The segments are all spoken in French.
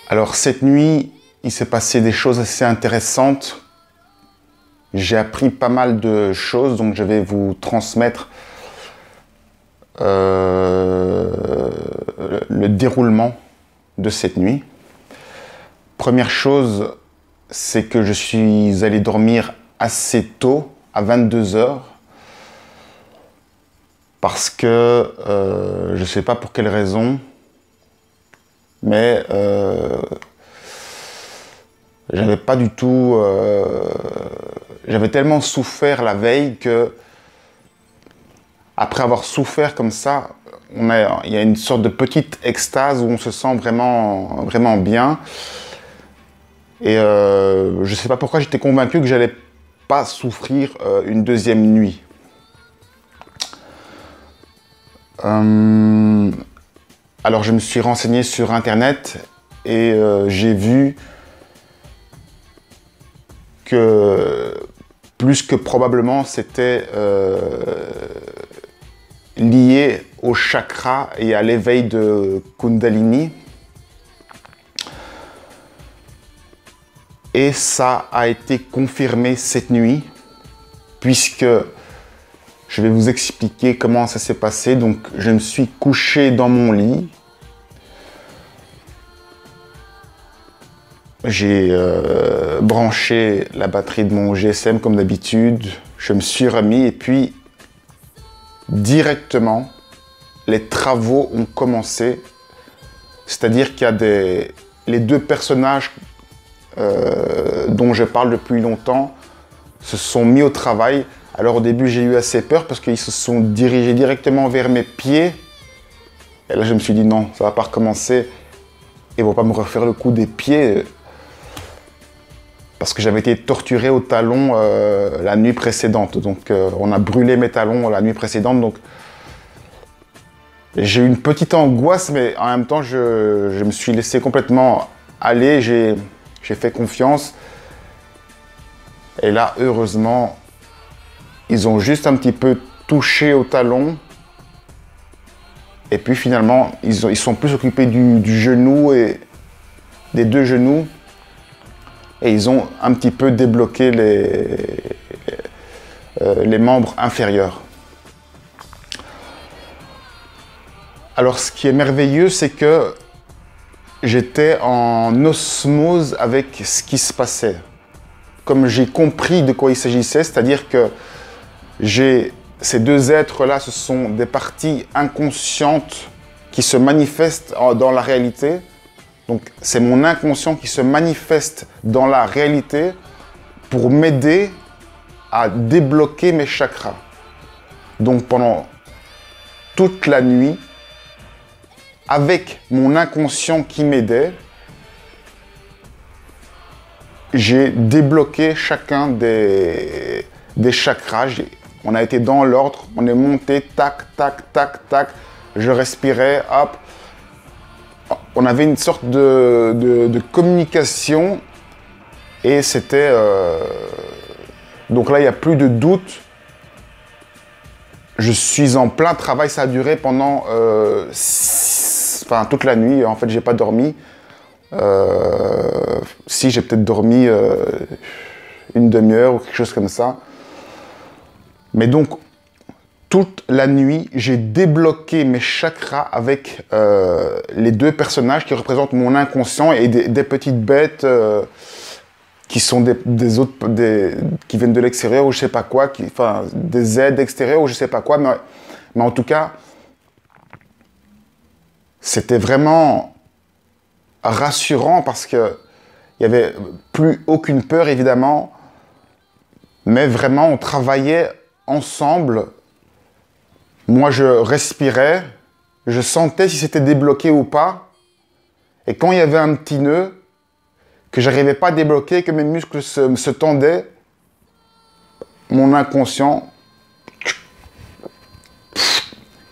Alors cette nuit, il s'est passé des choses assez intéressantes. J'ai appris pas mal de choses, donc je vais vous transmettre le déroulement de cette nuit. Première chose, c'est que je suis allé dormir assez tôt, à 22 h, parce que je ne sais pas pour quelle raison, mais j'avais pas du tout... j'avais tellement souffert la veille que, après avoir souffert comme ça, il y a une sorte de petite extase où on se sent vraiment, vraiment bien. Et je ne sais pas pourquoi j'étais convaincu que j'allais pas souffrir une deuxième nuit. Alors je me suis renseigné sur internet et j'ai vu que plus que probablement c'était lié au chakra et à l'éveil de Kundalini. Et ça a été confirmé cette nuit, puisque je vais vous expliquer comment ça s'est passé. Donc, je me suis couché dans mon lit. J'ai branché la batterie de mon GSM comme d'habitude. Je me suis remis et puis, directement, les travaux ont commencé. C'est-à-dire qu'il y a les deux personnages dont je parle depuis longtemps se sont mis au travail. Alors au début j'ai eu assez peur parce qu'ils se sont dirigés directement vers mes pieds et là je me suis dit non, ça va pas recommencer, ils vont pas me refaire le coup des pieds parce que j'avais été torturé au talon la nuit précédente, donc on a brûlé mes talons la nuit précédente, donc j'ai eu une petite angoisse, mais en même temps je me suis laissé complètement aller, j'ai fait confiance. Et là, heureusement, ils ont juste un petit peu touché au talon. Et puis finalement, ils sont plus occupés du genou et des deux genoux. Et ils ont un petit peu débloqué les membres inférieurs. Alors, ce qui est merveilleux, c'est que j'étais en osmose avec ce qui se passait. Comme j'ai compris de quoi il s'agissait, c'est-à-dire que ces deux êtres-là, ce sont des parties inconscientes qui se manifestent dans la réalité. Donc c'est mon inconscient qui se manifeste dans la réalité pour m'aider à débloquer mes chakras. Donc pendant toute la nuit, avec mon inconscient qui m'aidait, j'ai débloqué chacun des chakras. On a été dans l'ordre, on est monté, tac, tac, tac, tac. Je respirais, hop. On avait une sorte de communication et c'était... Donc là, il n'y a plus de doute. Je suis en plein travail, ça a duré pendant toute la nuit. En fait, j'ai pas dormi. Si, j'ai peut-être dormi une demi-heure ou quelque chose comme ça. Mais donc, toute la nuit, j'ai débloqué mes chakras avec les deux personnages qui représentent mon inconscient et des petites bêtes qui sont qui viennent de l'extérieur ou je sais pas quoi, des aides extérieures ou je sais pas quoi. Mais en tout cas, c'était vraiment rassurant parce que il n'y avait plus aucune peur, évidemment, mais vraiment, on travaillait ensemble. Moi, je respirais, je sentais si c'était débloqué ou pas. Et quand il y avait un petit nœud que je n'arrivais pas à débloquer, que mes muscles se tendaient, mon inconscient,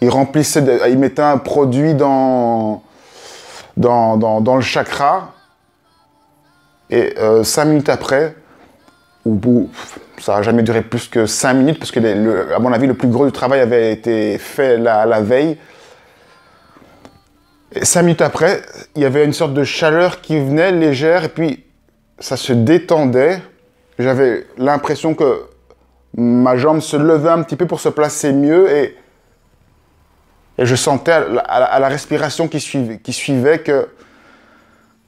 il mettait un produit dans le chakra. Et 5 minutes après, ça n'a jamais duré plus que 5 minutes, parce que, à mon avis, le plus gros du travail avait été fait la veille. Et 5 minutes après, il y avait une sorte de chaleur qui venait légère et puis ça se détendait. J'avais l'impression que ma jambe se levait un petit peu pour se placer mieux et je sentais à la respiration qui suivait que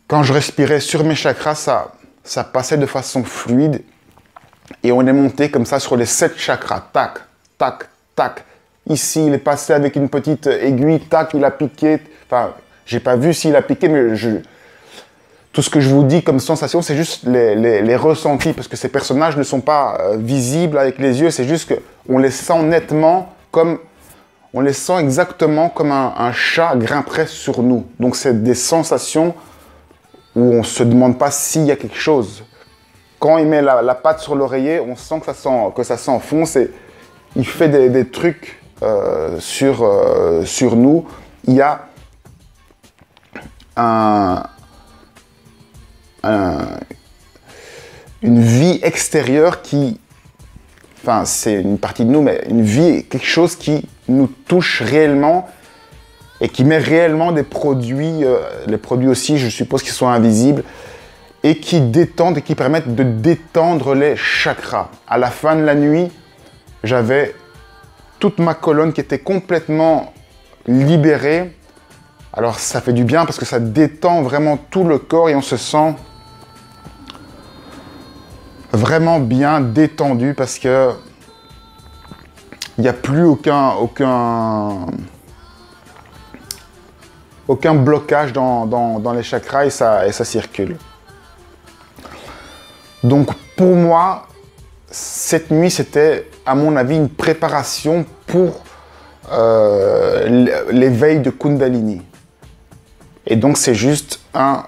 quand je respirais sur mes chakras, ça passait de façon fluide et on est monté comme ça sur les 7 chakras. Tac, tac, tac. Ici, il est passé avec une petite aiguille, tac, il a piqué. Enfin, j'ai pas vu s'il a piqué, mais tout ce que je vous dis comme sensation, c'est juste les ressentis, parce que ces personnages ne sont pas visibles avec les yeux, c'est juste qu'on les sent nettement comme... On les sent exactement comme un chat grimperait sur nous. Donc c'est des sensations où on ne se demande pas s'il y a quelque chose. Quand il met la patte sur l'oreiller, on sent que ça s'enfonce et il fait des trucs sur nous. Il y a une vie extérieure qui... Enfin, c'est une partie de nous, mais une vie, quelque chose qui nous touche réellement et qui met réellement des produits, les produits aussi, je suppose qu'ils sont invisibles, et qui détendent et qui permettent de détendre les chakras. À la fin de la nuit, j'avais toute ma colonne qui était complètement libérée. Alors ça fait du bien parce que ça détend vraiment tout le corps et on se sent vraiment bien détendu parce que il n'y a plus aucun blocage dans les chakras et ça circule. Donc pour moi, cette nuit, c'était à mon avis une préparation pour l'éveil de Kundalini. Et donc c'est juste un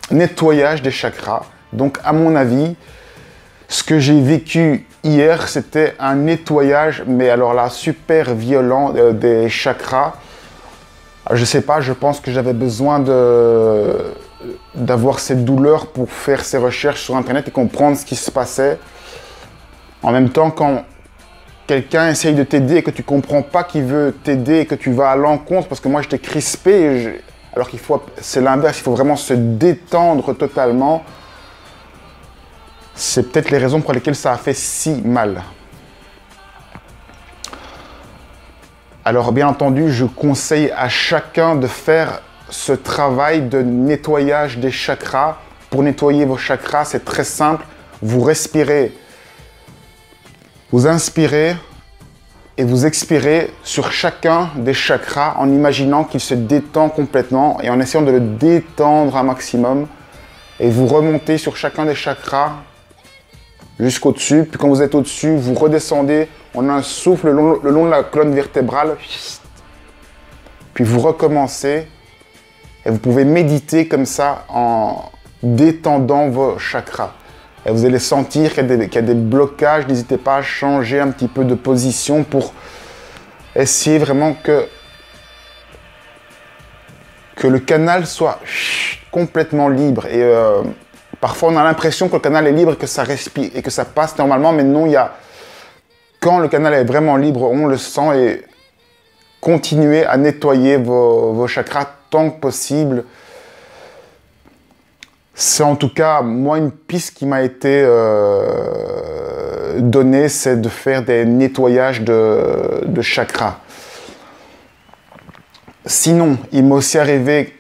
nettoyage des chakras. Donc à mon avis, ce que j'ai vécu hier, c'était un nettoyage, mais alors là, super violent des chakras. Je sais pas, je pense que j'avais besoin d'avoir cette douleur pour faire ces recherches sur Internet et comprendre ce qui se passait. En même temps, quand quelqu'un essaye de t'aider et que tu comprends pas qu'il veut t'aider et que tu vas à l'encontre, parce que moi j'étais crispé, alors qu'il faut, c'est l'inverse, il faut vraiment se détendre totalement. C'est peut-être les raisons pour lesquelles ça a fait si mal. Alors bien entendu, je conseille à chacun de faire ce travail de nettoyage des chakras. Pour nettoyer vos chakras, c'est très simple. Vous respirez, vous inspirez et vous expirez sur chacun des chakras en imaginant qu'il se détend complètement et en essayant de le détendre un maximum. Et vous remontez sur chacun des chakras jusqu'au-dessus. Puis quand vous êtes au-dessus, vous redescendez. On a un souffle le long de la colonne vertébrale. Puis vous recommencez. Et vous pouvez méditer comme ça en détendant vos chakras. Et vous allez sentir qu'il y a des blocages. N'hésitez pas à changer un petit peu de position pour essayer vraiment que le canal soit complètement libre. Et parfois, on a l'impression que le canal est libre et que ça respire et que ça passe normalement. Mais non, quand le canal est vraiment libre, on le sent. Et continuez à nettoyer vos chakras tant que possible. C'est en tout cas, moi, une piste qui m'a été donnée, c'est de faire des nettoyages de chakras. Sinon, il m'est aussi arrivé,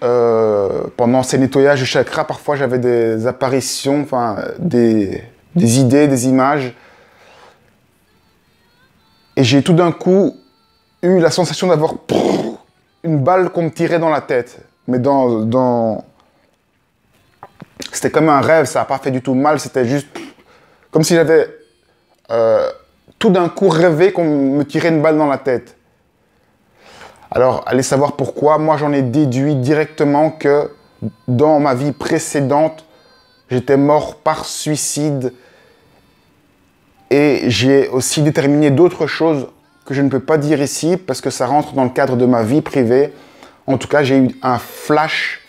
pendant ces nettoyages de chakras, parfois j'avais des apparitions, enfin, des idées, des images. Et j'ai tout d'un coup eu la sensation d'avoir une balle qu'on me tirait dans la tête. Mais c'était comme un rêve, ça n'a pas fait du tout mal, c'était juste comme si j'avais tout d'un coup rêvé qu'on me tirait une balle dans la tête. Alors, allez savoir pourquoi. Moi, j'en ai déduit directement que dans ma vie précédente, j'étais mort par suicide. Et j'ai aussi déterminé d'autres choses que je ne peux pas dire ici parce que ça rentre dans le cadre de ma vie privée. En tout cas, j'ai eu un flash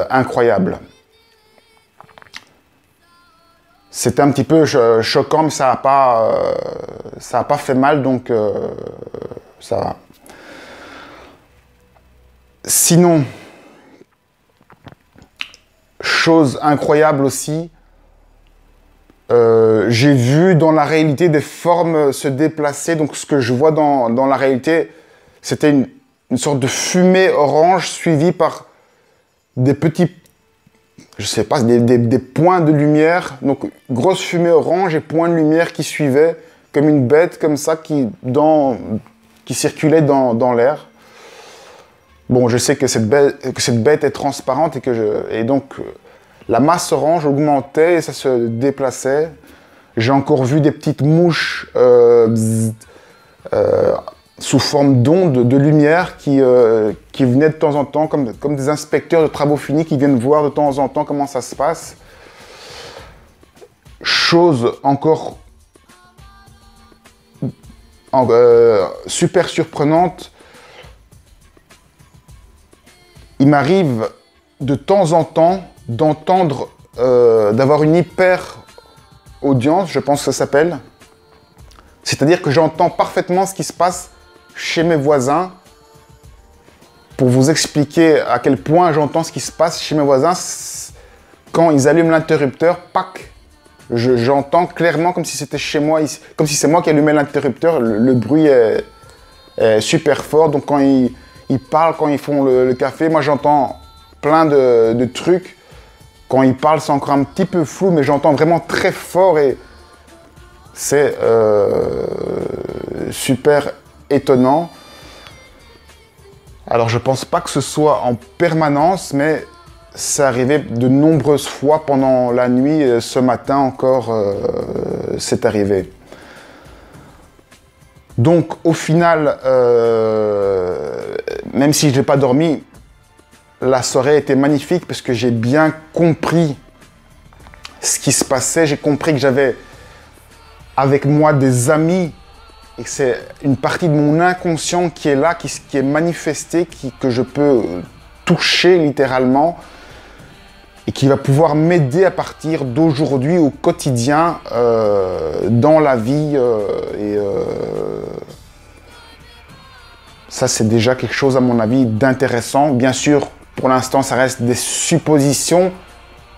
incroyable. C'était un petit peu choquant, mais ça n'a pas fait mal, donc ça va. Sinon, chose incroyable aussi, j'ai vu dans la réalité des formes se déplacer. Donc ce que je vois dans la réalité, c'était une sorte de fumée orange suivie par des petits, je sais pas, des points de lumière. Donc grosse fumée orange et points de lumière qui suivaient comme une bête comme ça qui circulait dans l'air. Bon, je sais que cette bête est transparente et donc la masse orange augmentait et ça se déplaçait. J'ai encore vu des petites mouches sous forme d'ondes de lumière qui venaient de temps en temps, comme des inspecteurs de travaux finis qui viennent voir de temps en temps comment ça se passe. Chose encore super surprenante, il m'arrive de temps en temps d'entendre, d'avoir une hyper audience, je pense que ça s'appelle. C'est-à-dire que j'entends parfaitement ce qui se passe chez mes voisins. Pour vous expliquer à quel point j'entends ce qui se passe chez mes voisins, quand ils allument l'interrupteur, pac, j'entends clairement comme si c'était chez moi, comme si c'est moi qui allumais l'interrupteur. Le bruit est super fort. Donc quand ils parlent, quand ils font le café, moi j'entends plein de trucs. Quand ils parlent, c'est encore un petit peu flou, mais j'entends vraiment très fort et c'est super étonnant. Alors je pense pas que ce soit en permanence, mais ça arrivait de nombreuses fois pendant la nuit. Ce matin encore, c'est arrivé. Donc au final, même si je n'ai pas dormi, la soirée était magnifique parce que j'ai bien compris ce qui se passait. J'ai compris que j'avais avec moi des amis et que c'est une partie de mon inconscient qui est là, qui est manifestée, que je peux toucher littéralement et qui va pouvoir m'aider à partir d'aujourd'hui au quotidien dans la vie. Ça, c'est déjà quelque chose, à mon avis, d'intéressant. Bien sûr, pour l'instant, ça reste des suppositions.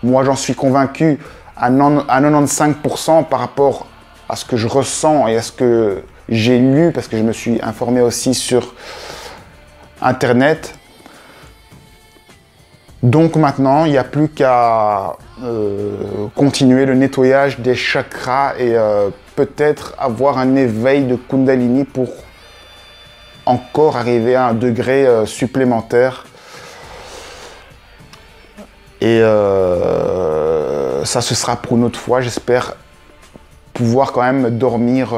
Moi, j'en suis convaincu à 95% par rapport à ce que je ressens et à ce que j'ai lu, parce que je me suis informé aussi sur Internet. Donc maintenant, il n'y a plus qu'à continuer le nettoyage des chakras et peut-être avoir un éveil de Kundalini pour encore arriver à un degré supplémentaire. Et ça, ce sera pour une autre fois. J'espère pouvoir quand même dormir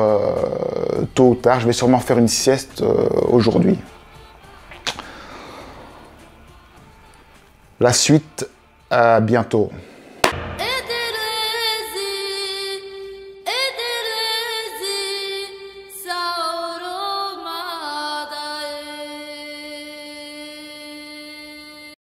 tôt ou tard. Je vais sûrement faire une sieste aujourd'hui. La suite, à bientôt.